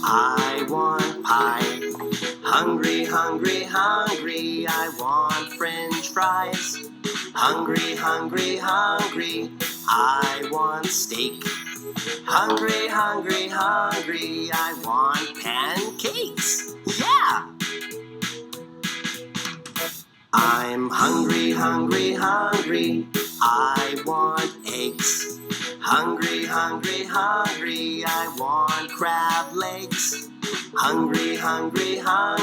I want pie. Hungry, hungry, hungry, I want French fries. Hungry, hungry, hungry, I want steak. Hungry, hungry, hungry, I want pancakes. Yeah! I'm hungry, hungry, hungry, I want eggs. Hungry, hungry, hungry, I want crab legs. Hungry, hungry, hungry.